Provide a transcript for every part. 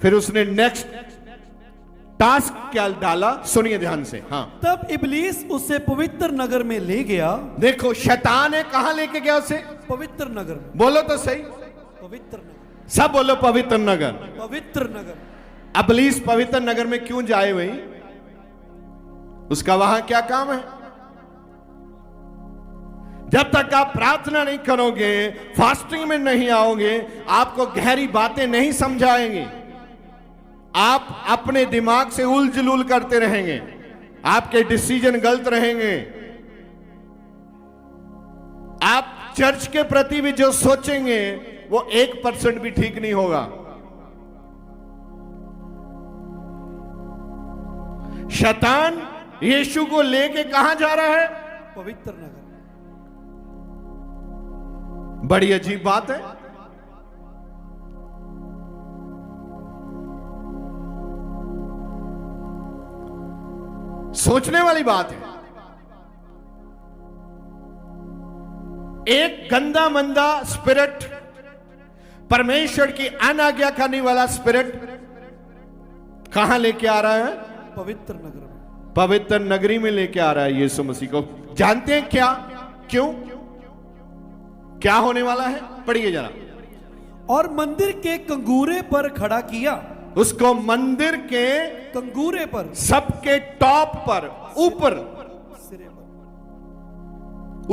फिर उसने next task क्या डाला, सुनिए ध्यान से। हाँ, तब इब्लीस उसे पवित्र नगर में ले गया। देखो शैतान है, कहां लेके गया उसे? पवित्र नगर में। बोलो तो सही, पवित्र नगर। सब बोलो पवित्र नगर। पवित्र नगर। इब्लीस पवित्र नगर में क्यों जाए भाई? उसका वहां क्या काम है? जब तक आप प्रार्थना नहीं करोगे, फास्टिंग में नहीं आओगे, आपको गहरी बातें नहीं समझाएंगे, आप अपने दिमाग से उलझुल करते रहेंगे, आपके डिसीजन गलत रहेंगे। आप चर्च के प्रति भी जो सोचेंगे वो 1% भी ठीक नहीं होगा। शैतान यीशु को लेके कहां जा रहा है? पवित्र नगर। बड़ी अजीब बात है। सोचने वाली बात है। एक गंदा मंदा स्पिरिट, परमेश्वर की अनाज्ञा करने वाला स्पिरिट कहां लेके आ रहा है? पवित्र नगर में। पवित्र नगरी में लेके आ रहा है यीशु मसीह को। जानते हैं क्या? क्यों? क्या होने वाला है? पढ़िए जरा। और मंदिर के कंगूरे पर खड़ा किया। उसको मंदिर के कंगूरे पर, सबके टॉप पर, ऊपर, सिरे पर,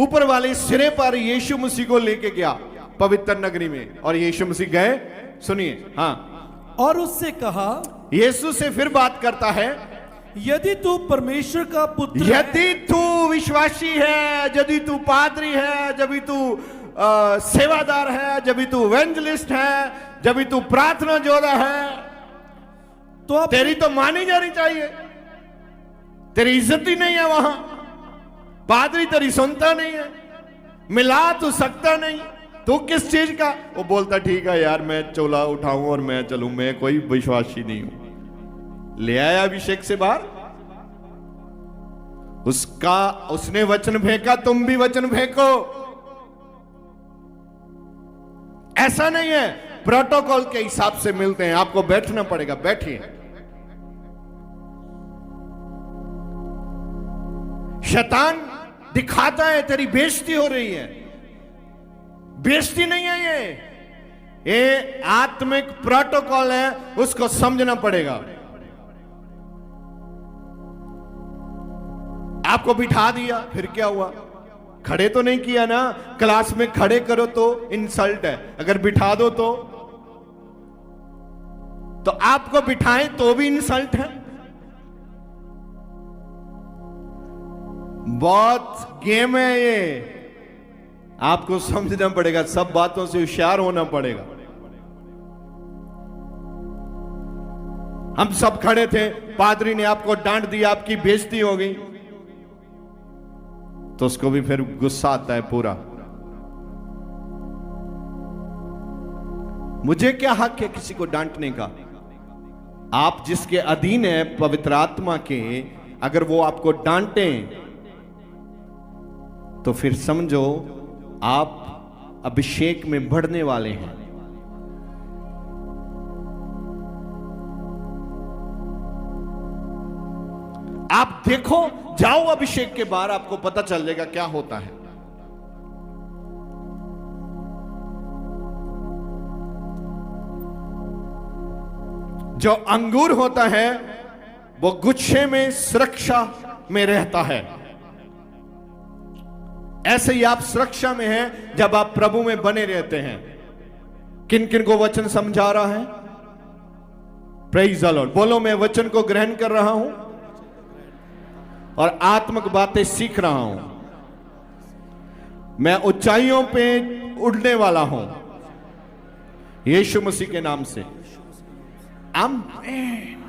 ऊपर वाले सिरे पर यीशु मसीह को लेके गया पवित्र नगरी में। और यीशु मसीह गए, सुनिए। हाँ, और उससे कहा, यीशु से फिर बात करता है, यदि तू परमेश्वर का पुत्र, यदि तू विश्वासी है, यदि तू पादरी है, यदि तू सेवादार है, जब भी तू एवेंजलिस्ट है, जब भी तू प्रार्थना जोड़ा है, तो तेरी तो मानी जानी चाहिए। तेरी इज्जत ही नहीं है वहां, पादरी तेरी सुनता नहीं है, मिला तू सकता नहीं, तू किस चीज का? वो बोलता ठीक है यार, मैं चोला उठाऊं और मैं चलूं, मैं कोई विश्वासी नहीं हूं। ले आया अभिषेक से बाहर, उसने वचन फेंका, तुम भी वचन फेंको। ऐसा नहीं है, प्रोटोकॉल के हिसाब से मिलते हैं, आपको बैठना पड़ेगा। बैठिए। शैतान दिखाता है तेरी बेइज्जती हो रही है। बेइज्जती नहीं है ये आत्मिक प्रोटोकॉल है, उसको समझना पड़ेगा। आपको बिठा दिया, फिर क्या हुआ? खड़े तो नहीं किया ना। क्लास में खड़े करो तो इंसल्ट है, अगर बिठा दो तो आपको बिठाएं तो भी इंसल्ट है। बहुत गेम है ये, आपको समझना पड़ेगा, सब बातों से होशियार होना पड़ेगा। हम सब खड़े थे, पादरी ने आपको डांट दिया, आपकी बेइज्जती हो गई, तो उसको भी फिर गुस्सा आता है पूरा। मुझे क्या हक है किसी को डांटने का? आप जिसके अधीन है पवित्र आत्मा के, अगर वो आपको डांटे तो फिर समझो आप अभिषेक में बढ़ने वाले हैं। आप देखो, जाओ अभिषेक के बाहर, आपको पता चल जाएगा क्या होता है। जो अंगूर होता है वो गुच्छे में सुरक्षा में रहता है। ऐसे ही आप सुरक्षा में हैं जब आप प्रभु में बने रहते हैं। किन किन को वचन समझा रहा है? Praise the Lord. बोलो, मैं वचन को ग्रहण कर रहा हूं और आत्मिक बातें सीख रहा हूं। मैं ऊंचाइयों पे उड़ने वाला हूं यीशु मसीह के नाम से। आमीन।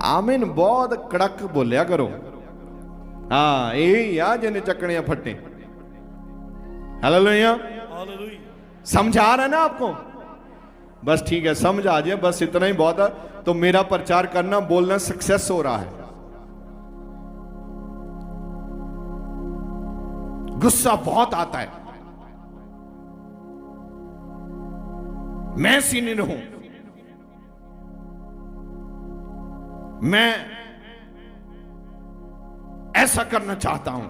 आमीन बहुत कड़क बोलिया करो। हाँ, यही आ जिन्हें चकड़ियां फटे। हालेलुया। समझ आ रहा है ना आपको? बस ठीक है, समझ आ जाए, बस इतना ही बहुत है। तो मेरा प्रचार करना, बोलना सक्सेस हो रहा है। गुस्सा बहुत आता है। मैं सीनियर हूं, मैं ऐसा करना चाहता हूं।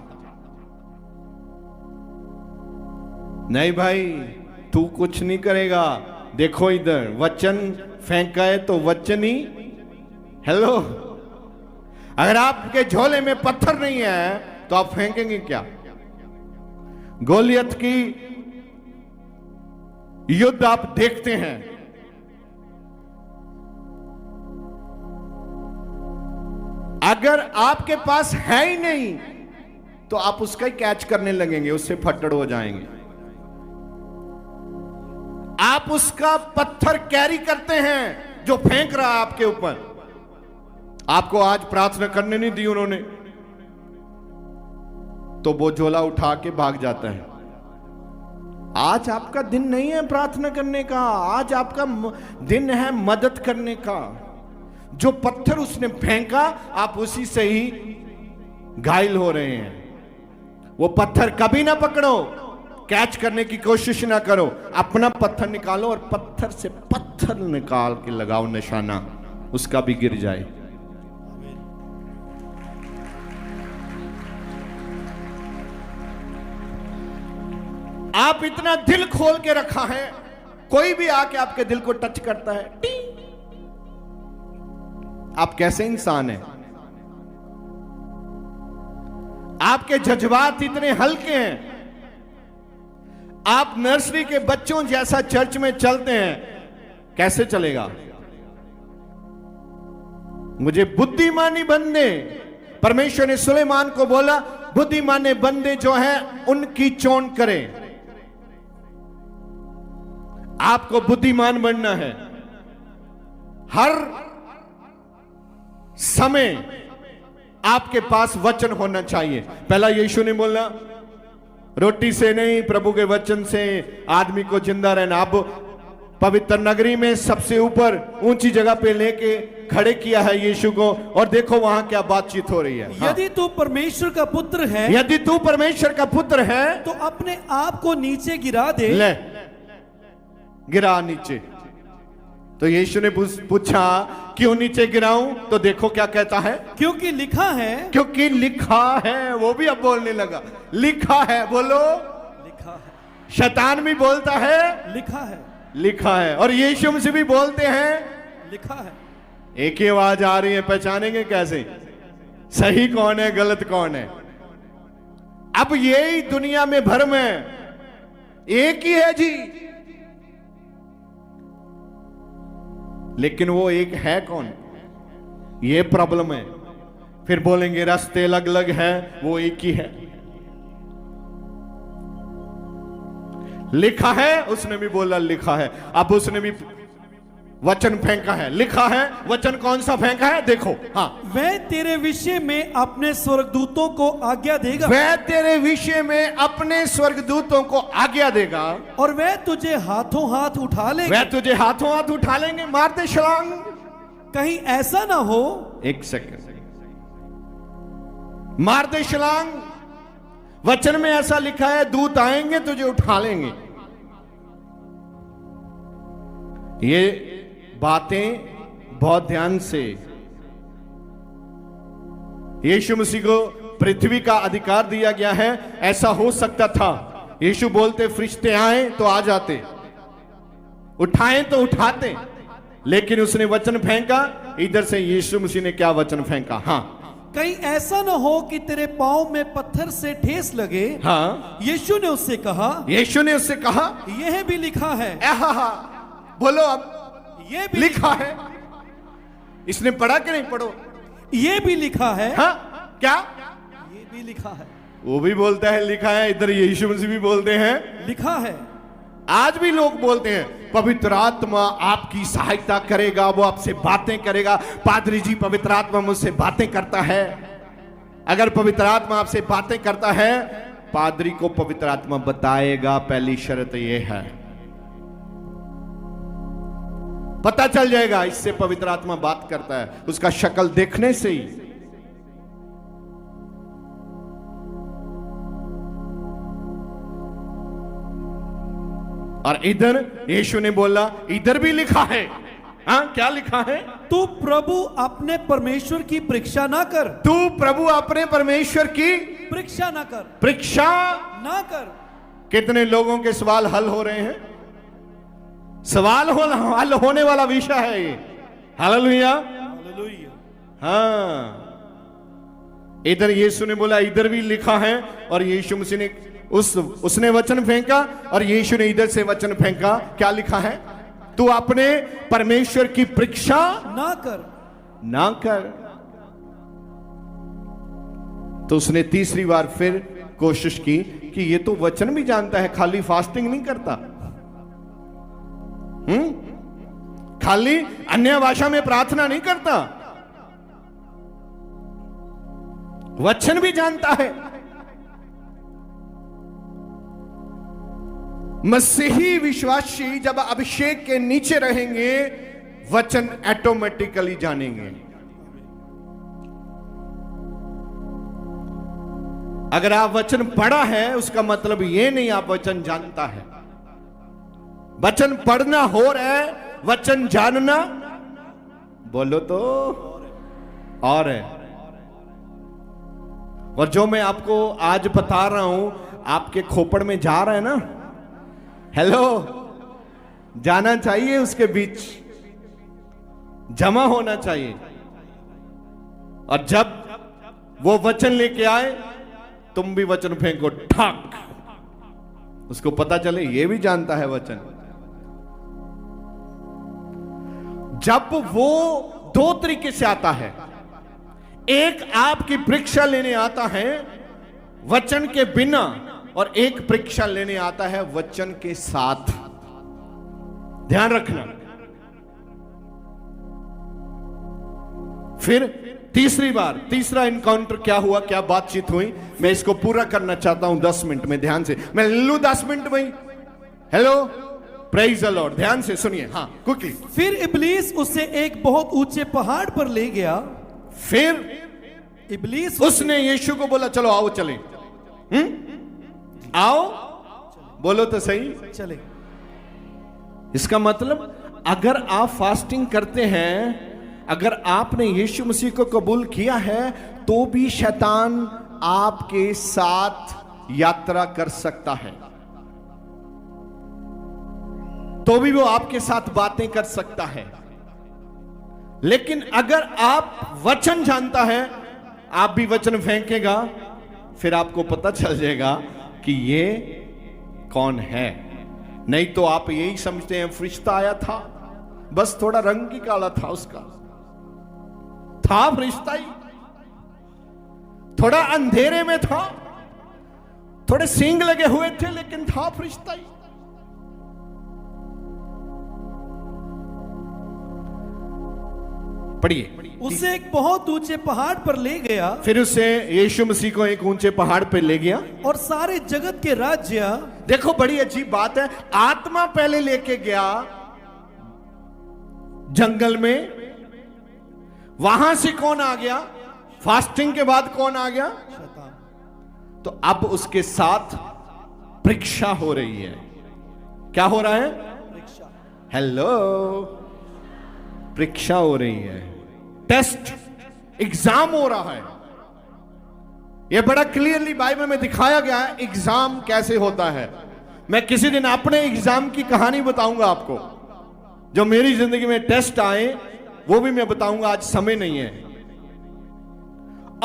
नहीं भाई, तू कुछ नहीं करेगा। देखो इधर वचन फेंका है तो वचन ही। हेलो, अगर आपके झोले में पत्थर नहीं है तो आप फेंकेंगे क्या? गोलियत की युद्ध आप देखते हैं, अगर आपके पास है ही नहीं तो आप उसका ही कैच करने लगेंगे, उससे फट्टड़ हो जाएंगे। आप उसका पत्थर कैरी करते हैं जो फेंक रहा है आपके ऊपर। आपको आज प्रार्थना करने नहीं दी उन्होंने, तो वो झोला उठा के भाग जाता है। आज आपका दिन नहीं है प्रार्थना करने का, आज आपका दिन है मदद करने का। जो पत्थर उसने फेंका, आप उसी से ही घायल हो रहे हैं। वो पत्थर कभी ना पकड़ो, कैच करने की कोशिश ना करो। अपना पत्थर निकालो और पत्थर से पत्थर निकाल के लगाओ निशाना, उसका भी गिर जाए। आप इतना दिल खोल के रखा है, कोई भी आके आपके दिल को टच करता है, टिंग। आप कैसे इंसान हैं? आपके जज्बात इतने हल्के हैं। आप नर्सरी के बच्चों जैसा चर्च में चलते हैं, कैसे चलेगा? मुझे बुद्धिमानी बंदे, परमेश्वर ने सुलेमान को बोला बुद्धिमाने बंदे जो हैं उनकी चोन करें। आपको बुद्धिमान बनना है। हर समय आपके पास वचन होना चाहिए। पहला यीशु ने बोला रोटी से नहीं प्रभु के वचन से आदमी को जिंदा रहना। अब पवित्र नगरी में सबसे ऊपर ऊंची जगह पे लेके खड़े किया है यीशु को, और देखो वहां क्या बातचीत हो रही है। यदि तू परमेश्वर का पुत्र है, यदि तू परमेश्वर का पुत्र है तो अपने आप को नीचे गिरा दे। ले, गिरा नीचे। तो यीशु ने पूछा क्यों नीचे गिराऊं? तो देखो क्या कहता है, क्योंकि लिखा है। क्योंकि लिखा है। वो भी अब बोलने लगा, लिखा है। बोलो, लिखा है। शैतान भी बोलता है लिखा है, लिखा है, और यीशु से भी बोलते हैं लिखा है। एक ही आवाज आ रही है, पहचानेंगे कैसे सही कौन है गलत कौन है? अब यही दुनिया में भर में एक ही है जी, लेकिन वो एक है कौन? ये प्रॉब्लम है। फिर बोलेंगे रास्ते अलग अलग है, वो एक ही है। लिखा है, उसने भी बोला लिखा है। अब उसने भी वचन फेंका है, लिखा है। वचन कौन सा फेंका है? देखो, हाँ, वह तेरे विषय में अपने स्वर्गदूतों को आज्ञा देगा। वह तेरे विषय में अपने स्वर्गदूतों को आज्ञा देगा, और वह तुझे हाथों हाथ उठा लेंगे। वह तुझे हाथों हाथ उठा लेंगे। मार दे छलांग। कहीं ऐसा ना हो, एक सेकंड, मार दे छलांग। वचन में ऐसा लिखा है दूत आएंगे तुझे उठा लेंगे। ये बातें बहुत ध्यान से, यीशु मसीह को पृथ्वी का अधिकार दिया गया है। ऐसा हो सकता था यीशु बोलते फरिश्ते आए तो आ जाते, उठाएं तो उठाते, लेकिन उसने वचन फेंका। इधर से यीशु मसीह ने क्या वचन फेंका? हाँ, कहीं ऐसा ना हो कि तेरे पांव में पत्थर से ठेस लगे। हाँ, यीशु ने उससे कहा, यीशु ने उससे कहा यह भी लिखा है। बोलो, अब ये भी लिखा है। इसने पढ़ा कि नहीं? पढ़ो। ये भी लिखा है। हाँ, क्या? ये भी लिखा है। वो भी बोलता है लिखा है, इधर यीशु मसीह भी बोलते हैं लिखा है। आज भी लोग बोलते हैं पवित्र आत्मा आपकी सहायता करेगा, वो आपसे बातें करेगा। पादरी जी, पवित्र आत्मा मुझसे बातें करता है। अगर पवित्र आत्मा आपसे बातें करता है, पादरी को पवित्र आत्मा बताएगा। पहली शर्त यह है, पता चल जाएगा इससे पवित्र आत्मा बात करता है, उसका शक्ल देखने से ही। और इधर यीशु ने बोला इधर भी लिखा है। हाँ, क्या लिखा है? तू प्रभु अपने परमेश्वर की परीक्षा ना कर, तू प्रभु अपने परमेश्वर की परीक्षा ना कर, परीक्षा ना कर। कितने लोगों के सवाल हल हो रहे हैं? सवाल हल होने वाला विषय है ये। Hallelujah, hallelujah. हाँ, इधर यीशु ने बोला, इधर भी लिखा है, और यीशु मसीह ने उसने वचन फेंका और यीशु ने इधर से वचन फेंका। क्या लिखा है? तू अपने परमेश्वर की परीक्षा ना कर, ना कर। तो उसने तीसरी बार फिर कोशिश की कि ये तो वचन भी जानता है, खाली फास्टिंग नहीं करता, खाली अन्य भाषा में प्रार्थना नहीं करता, वचन भी जानता है। मसीही विश्वासी जब अभिषेक के नीचे रहेंगे, वचन ऑटोमेटिकली जानेंगे। अगर आप वचन पढ़ा है, उसका मतलब यह नहीं आप वचन जानता है। वचन पढ़ना हो रहा है, वचन जानना बोलो तो और है। और जो मैं आपको आज बता रहा हूं, आपके खोपड़ में जा रहा है ना, हेलो, जाना चाहिए, उसके बीच जमा होना चाहिए। और जब वो वचन लेके आए, तुम भी वचन फेंको, ठाक, उसको पता चले ये भी जानता है वचन। जब वो दो तरीके से आता है, एक आपकी परीक्षा लेने आता है वचन के बिना, और एक परीक्षा लेने आता है वचन के साथ। ध्यान रखना। फिर तीसरी बार, तीसरा इनकाउंटर क्या हुआ, क्या बातचीत हुई, मैं इसको पूरा करना चाहता हूं 10 मिनट में। ध्यान से, मैं लूं 10 मिनट में। हेलो, प्रेज द लॉर्ड, ध्यान से सुनिए। हाँ, क्विकली। फिर इब्लीस उसे एक बहुत ऊंचे पहाड़ पर ले गया। फिर इब्लीस उसने यीशु को बोला, चलो आओ चलें। आओ, बोलो तो सही, चले। इसका मतलब अगर आप फास्टिंग करते हैं, अगर आपने यीशु मसीह को कबूल किया है, तो भी शैतान आपके साथ यात्रा कर सकता है, तो भी वो आपके साथ बातें कर सकता है। लेकिन अगर आप वचन जानता है, आप भी वचन फेंकेगा, फिर आपको पता चल जाएगा कि ये कौन है। नहीं तो आप यही समझते हैं फरिश्ता आया था, बस थोड़ा रंग ही काला था, उसका था फरिश्ता ही, थोड़ा अंधेरे में था, थोड़े सींग लगे हुए थे, लेकिन था फरिश्ता ही। पढ़िए। उसे एक बहुत ऊंचे पहाड़ पर ले गया। फिर उसे यीशु मसीह को एक ऊंचे पहाड़ पर ले गया, और सारे जगत के राज्य, देखो बड़ी अजीब बात है, आत्मा पहले लेके गया जंगल में, वहां से कौन आ गया? फास्टिंग के बाद कौन आ गया? शैतान। तो अब उसके साथ परीक्षा हो रही है। क्या हो रहा है? हेलो, परीक्षा हो रही है, टेस्ट, एग्जाम हो रहा है। यह बड़ा क्लियरली बाइबल में दिखाया गया है एग्जाम कैसे होता है। मैं किसी दिन अपने एग्जाम की कहानी बताऊंगा आपको, जो मेरी जिंदगी में टेस्ट आए वो भी मैं बताऊंगा, आज समय नहीं है।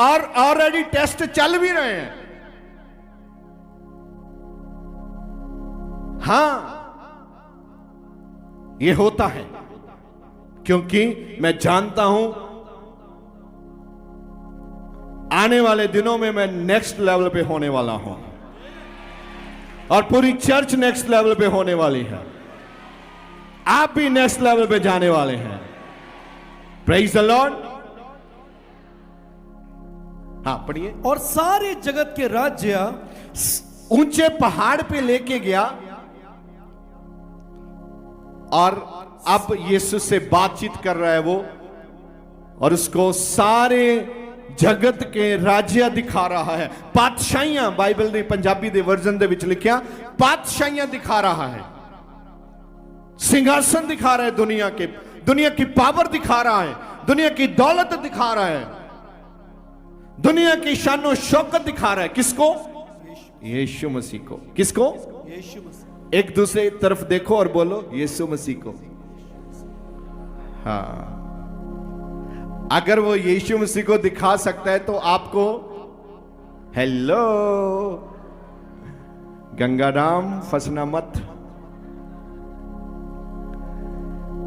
और ऑलरेडी टेस्ट चल भी रहे हैं। हां, यह होता है क्योंकि मैं जानता हूं आने वाले दिनों में मैं नेक्स्ट लेवल पे होने वाला हूं, और पूरी चर्च नेक्स्ट लेवल पे होने वाली है। आप भी नेक्स्ट लेवल पे जाने वाले हैं। Praise the Lord. हाँ, पढ़िए। और सारे जगत के राज्य, ऊंचे पहाड़ पे लेके गया, और अब यीशु से बातचीत कर रहा है वो, और उसको सारे जगत के राज्य दिखा रहा है। पातशाहियां, बाइबल ने पंजाबी दे वर्जन दे विच लिखिया, पातशाहियां दिखा रहा है, सिंहासन दिखा रहा है, दुनिया की पावर दिखा रहा है, दुनिया की दौलत दिखा रहा है, दुनिया की शानो शौकत दिखा रहा है। किसको? यीशु मसीह को। किसको? यीशु मसीह। एक दूसरे तरफ देखो और बोलो यीशु मसीह को। हाँ, अगर वो यीशु मसीह को दिखा सकता है तो आपको। हेलो गंगाराम, फंसना मत।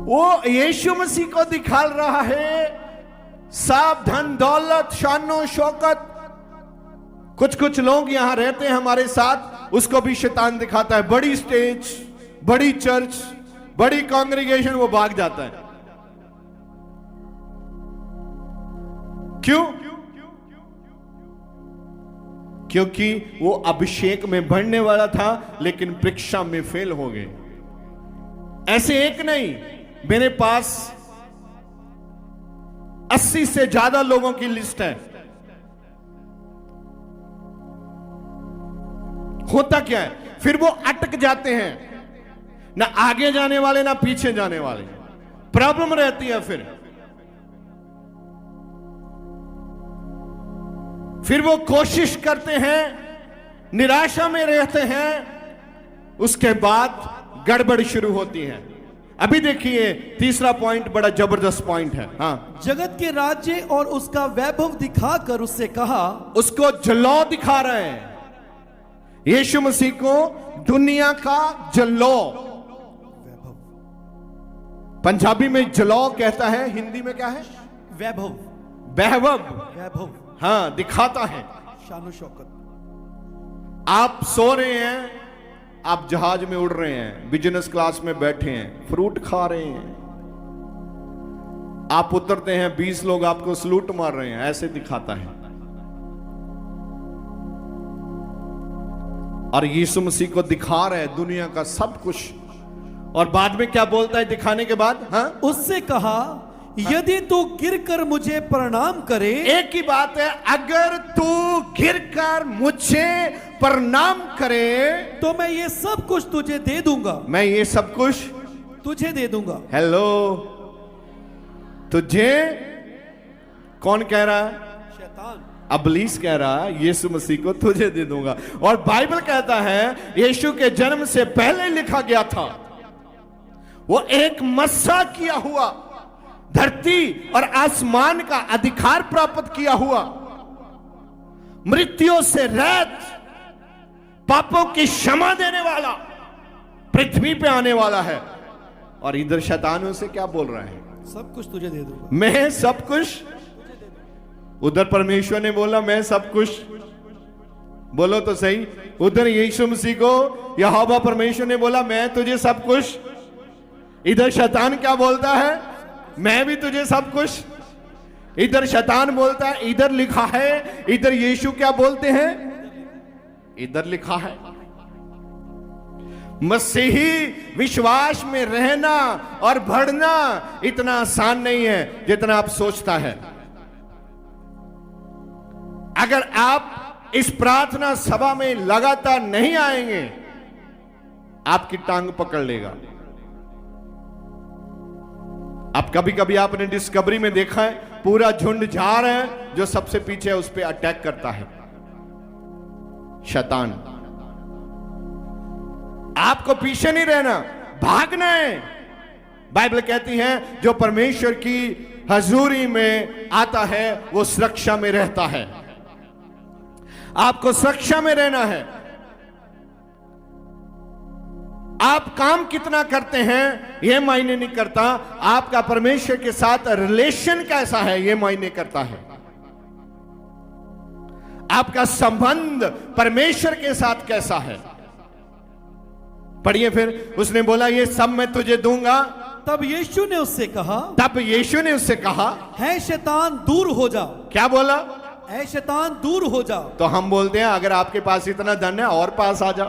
वो यीशु मसीह को दिखा रहा है सब धन दौलत शानो शौकत। कुछ कुछ लोग यहां रहते हैं हमारे साथ, उसको भी शैतान दिखाता है बड़ी स्टेज, बड़ी चर्च, बड़ी कांग्रेगेशन, वो भाग जाता है। क्यों? क्योंकि वो अभिषेक में बढ़ने वाला था लेकिन परीक्षा में फेल हो गए। ऐसे एक नहीं, मेरे पास 80 से ज्यादा लोगों की लिस्ट है। होता क्या है, फिर वो अटक जाते हैं, ना आगे जाने वाले ना पीछे जाने वाले। प्रॉब्लम रहती है। फिर वो कोशिश करते हैं, निराशा में रहते हैं, उसके बाद गड़बड़ शुरू होती है। अभी देखिए तीसरा पॉइंट बड़ा जबरदस्त पॉइंट है। हाँ, जगत के राज्य और उसका वैभव दिखाकर उससे कहा। उसको जलौ दिखा रहे हैं, यीशु मसीह को दुनिया का जलौ। पंजाबी में जलौ कहता है, हिंदी में क्या है? वैभव। वैभव। वैभव, हाँ, दिखाता है शानो शौकत। आप सो रहे हैं, आप जहाज में उड़ रहे हैं, बिजनेस क्लास में बैठे हैं, फ्रूट खा रहे हैं, आप उतरते हैं, 20 लोग आपको सलूट मार रहे हैं, ऐसे दिखाता है। और यीशु मसीह को दिखा रहे हैं दुनिया का सब कुछ। और बाद में क्या बोलता है दिखाने के बाद? हाँ, उससे कहा, यदि तू गिरकर मुझे प्रणाम करे। एक ही बात है, अगर तू गिरकर मुझे प्रणाम करे तो मैं ये सब कुछ तुझे दे दूंगा। मैं ये सब कुछ तुझे दे दूंगा। हेलो, तुझे कौन कह रहा है? शैतान, इब्लीस कह रहा है यीशु मसीह को तुझे दे दूंगा। और बाइबल कहता है यीशु के जन्म से पहले लिखा गया था, वो एक मस्सा किया हुआ, धरती और आसमान का अधिकार प्राप्त किया हुआ, मृत्यु से रहित, पापों की क्षमा देने वाला पृथ्वी पे आने वाला है। और इधर शैतानों से क्या बोल रहा है? सब कुछ तुझे दे दूंगा। मैं सब कुछ। उधर परमेश्वर ने बोला मैं सब कुछ, बोलो तो सही। उधर यीशु मसीह को यहोवा परमेश्वर ने बोला मैं तुझे सब कुछ। इधर शैतान क्या बोलता है? मैं भी तुझे सब कुछ। इधर शैतान बोलता है, इधर लिखा है। इधर यीशु क्या बोलते हैं? इधर लिखा है। मसीही विश्वास में रहना और बढ़ना इतना आसान नहीं है जितना आप सोचता है। अगर आप इस प्रार्थना सभा में लगातार नहीं आएंगे, आपकी टांग पकड़ लेगा। अब कभी कभी आपने डिस्कवरी में देखा है, पूरा झुंड जा रहा है, जो सबसे पीछे है उस पर अटैक करता है शैतान। आपको पीछे नहीं रहना, भागना है। बाइबल कहती है जो परमेश्वर की हजूरी में आता है वो सुरक्षा में रहता है। आपको सुरक्षा में रहना है। आप काम कितना करते हैं यह मायने नहीं करता, आपका परमेश्वर के साथ रिलेशन कैसा है यह मायने करता है। आपका संबंध परमेश्वर के साथ कैसा है। पढ़िए फिर, उसने बोला ये सब मैं तुझे दूंगा। तब यीशु ने उससे कहा, है शैतान दूर हो जा। क्या बोला? है शैतान दूर हो जा। तो हम बोलते हैं अगर आपके पास इतना धन है और पास आ जा।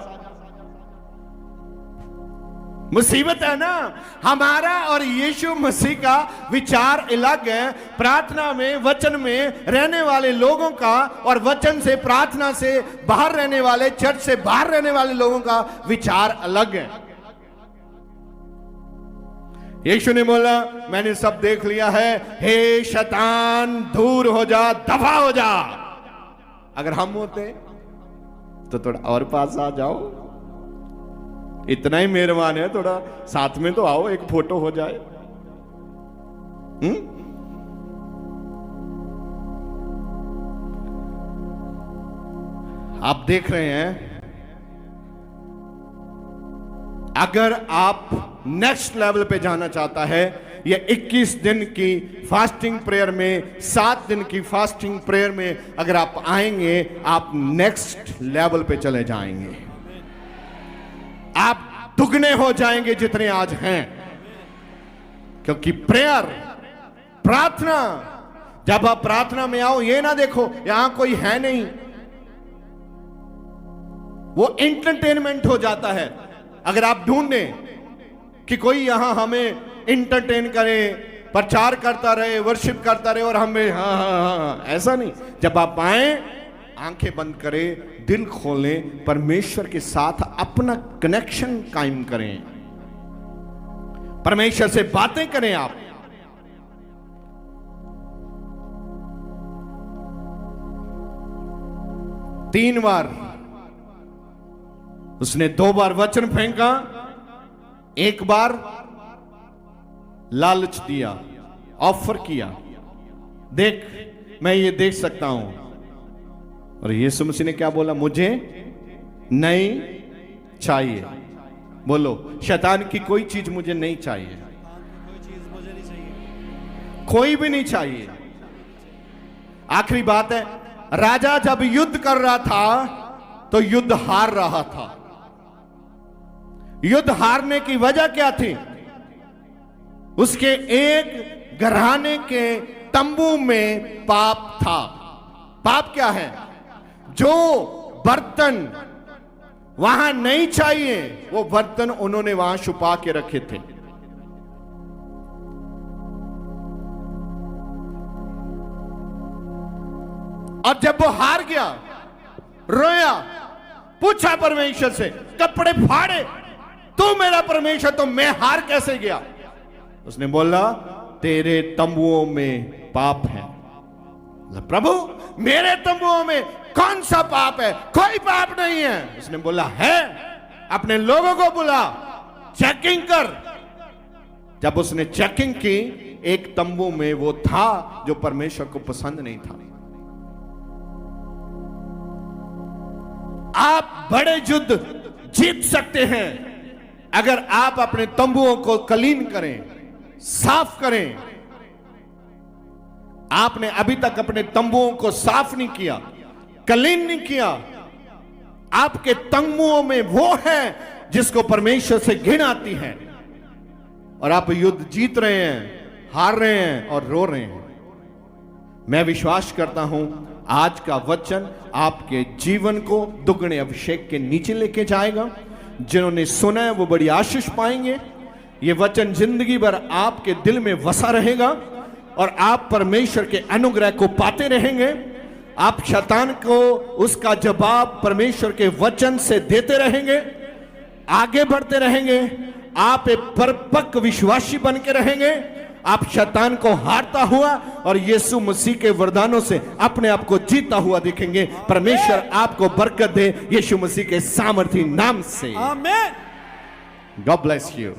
मुसीबत है ना। हमारा और यीशु मसीह का विचार अलग है। प्रार्थना में, वचन में रहने वाले लोगों का और वचन से, प्रार्थना से बाहर रहने वाले, चर्च से बाहर रहने वाले लोगों का विचार अलग है। यीशु ने बोला मैंने सब देख लिया है, हे शैतान दूर हो जा, दफा हो जा। अगर हम होते तो थोड़ा और पास आ जाओ, इतना ही मेहरबान है, थोड़ा साथ में तो आओ, एक फोटो हो जाए। आप देख रहे हैं, अगर आप नेक्स्ट लेवल पे जाना चाहता है, ये 21 दिन की फास्टिंग प्रेयर में, 7 दिन की फास्टिंग प्रेयर में अगर आप आएंगे, आप नेक्स्ट लेवल पे चले जाएंगे। आप दुगने हो जाएंगे जितने आज हैं, क्योंकि प्रेयर, प्रार्थना, जब आप प्रार्थना में आओ, ये ना देखो यहां कोई है नहीं, वो एंटरटेनमेंट हो जाता है। अगर आप ढूंढें कि कोई यहां हमें इंटरटेन करे, प्रचार करता रहे, वर्शिप करता रहे और हमें हाँ, ऐसा नहीं। जब आप आए, आंखें बंद करें, दिल खोलें, परमेश्वर के साथ अपना कनेक्शन कायम करें, परमेश्वर से बातें करें। आप तीन बार, उसने 2 बार वचन फेंका, 1 बार लालच दिया, ऑफर किया, देख मैं ये देख सकता हूं। और यीशु मसीह ने क्या बोला? मुझे नहीं चाहिए। बोलो, शैतान की कोई चीज मुझे नहीं चाहिए, कोई भी नहीं चाहिए। आखिरी बात है, राजा जब युद्ध कर रहा था तो युद्ध हार रहा था। युद्ध हारने की वजह क्या थी? उसके एक घराने के तंबू में पाप था। पाप क्या है? जो बर्तन वहां नहीं चाहिए, वो बर्तन उन्होंने वहां छुपा के रखे थे। और जब वो हार गया, रोया, पूछा परमेश्वर से, कपड़े फाड़े, तू मेरा परमेश्वर तो मैं हार कैसे गया? उसने बोला, तेरे तंबुओं में पाप है। प्रभु, मेरे तंबुओं में कौन सा पाप है? कोई पाप नहीं है। उसने बोला, है, अपने लोगों को बुला, चेकिंग कर। जब उसने चेकिंग की, एक तंबू में वो था जो परमेश्वर को पसंद नहीं था। आप बड़े युद्ध जीत सकते हैं अगर आप अपने तंबुओं को क्लीन करें, साफ करें। आपने अभी तक अपने तंबुओं को साफ नहीं किया, क्लीन नहीं किया। आपके तंबुओं में वो है जिसको परमेश्वर से घिन आती है, और आप युद्ध जीत रहे हैं, हार रहे हैं और रो रहे हैं। मैं विश्वास करता हूं आज का वचन आपके जीवन को दुगने अभिषेक के नीचे लेके जाएगा। जिन्होंने सुना है वो बड़ी आशीष पाएंगे। ये वचन जिंदगी भर आपके दिल में वसा रहेगा और आप परमेश्वर के अनुग्रह को पाते रहेंगे। आप शैतान को उसका जवाब परमेश्वर के वचन से देते रहेंगे, आगे बढ़ते रहेंगे। आप एक परिपक्व विश्वासी बन के रहेंगे। आप शैतान को हारता हुआ और यीशु मसीह के वरदानों से अपने आप को जीता हुआ दिखेंगे। परमेश्वर आपको बरकत दे, यीशु मसीह के सामर्थी नाम से। आमीन। God bless you.